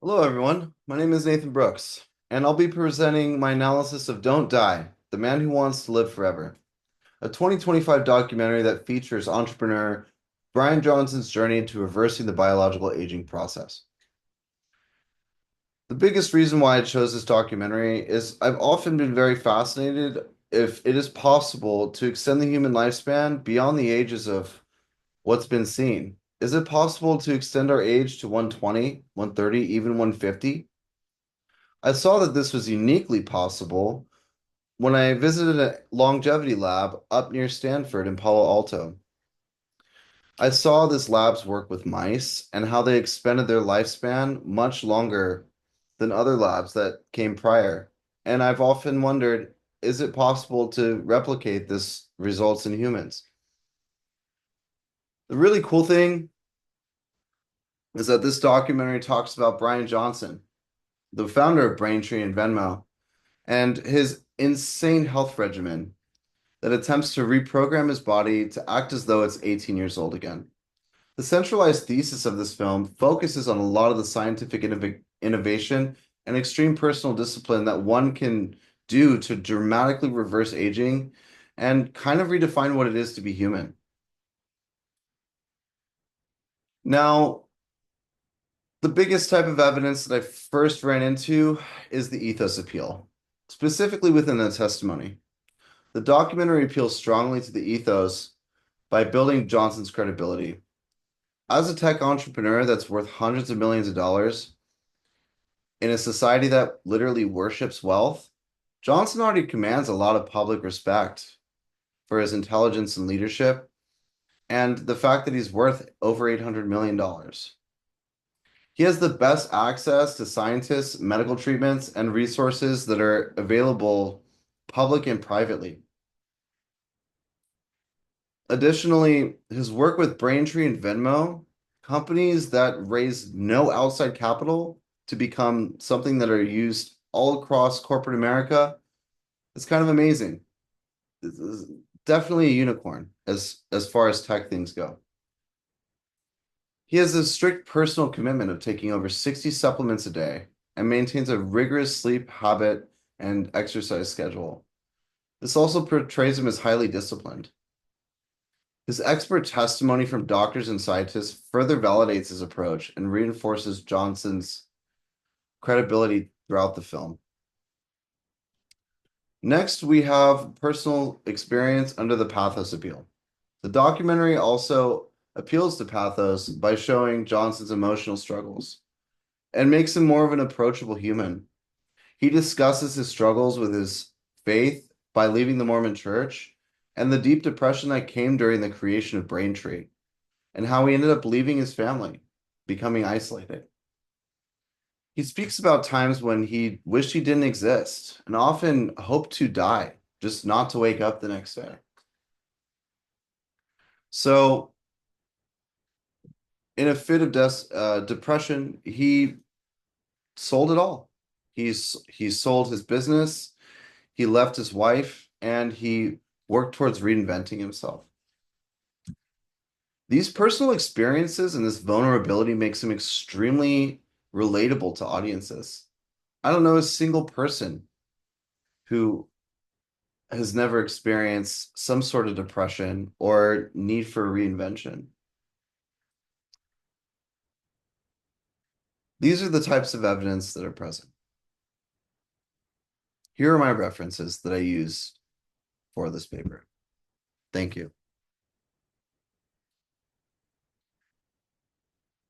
Hello, everyone. My name is Nathan Brooks, and I'll be presenting my analysis of Don't Die, The Man Who Wants to Live Forever, a 2025 documentary that features entrepreneur Brian Johnson's journey into reversing the biological aging process. The biggest reason why I chose this documentary is I've often been very fascinated if it is possible to extend the human lifespan beyond the ages of what's been seen. Is it possible to extend our age to 120, 130, even 150? I saw that this was uniquely possible when I visited a longevity lab up near Stanford in Palo Alto. I saw this lab's work with mice and how they expended their lifespan much longer than other labs that came prior. And I've often wondered, is it possible to replicate this results in humans? The really cool thing is that this documentary talks about Brian Johnson, the founder of Braintree and Venmo, and his insane health regimen that attempts to reprogram his body to act as though it's 18 years old again. The centralized thesis of this film focuses on a lot of the scientific innovation and extreme personal discipline that one can do to dramatically reverse aging and kind of redefine what it is to be human. Now, the biggest type of evidence that I first ran into is the ethos appeal, specifically within the testimony. The documentary appeals strongly to the ethos by building Johnson's credibility. As a tech entrepreneur that's worth hundreds of millions of dollars in a society that literally worships wealth, Johnson already commands a lot of public respect for his intelligence and leadership and the fact that he's worth over $800 million. He has the best access to scientists, medical treatments, and resources that are available public and privately. Additionally, his work with Braintree and Venmo, companies that raise no outside capital to become something that are used all across corporate America, is kind of amazing. This is definitely a unicorn as far as tech things go. He has a strict personal commitment of taking over 60 supplements a day and maintains a rigorous sleep habit and exercise schedule. This also portrays him as highly disciplined. His expert testimony from doctors and scientists further validates his approach and reinforces Johnson's credibility throughout the film. Next, we have personal experience under the pathos appeal. The documentary also appeals to pathos by showing Johnson's emotional struggles and makes him more of an approachable human. He discusses his struggles with his faith by leaving the Mormon church and the deep depression that came during the creation of Braintree, and how he ended up leaving his family, becoming isolated. He speaks about times when he wished he didn't exist and often hoped to die, just not to wake up the next day. So, in a fit of depression, he sold it all. He sold his business, he left his wife, and he worked towards reinventing himself. These personal experiences and this vulnerability makes him extremely relatable to audiences. I don't know a single person who has never experienced some sort of depression or need for reinvention. These are the types of evidence that are present. Here are my references that I used for this paper. Thank you.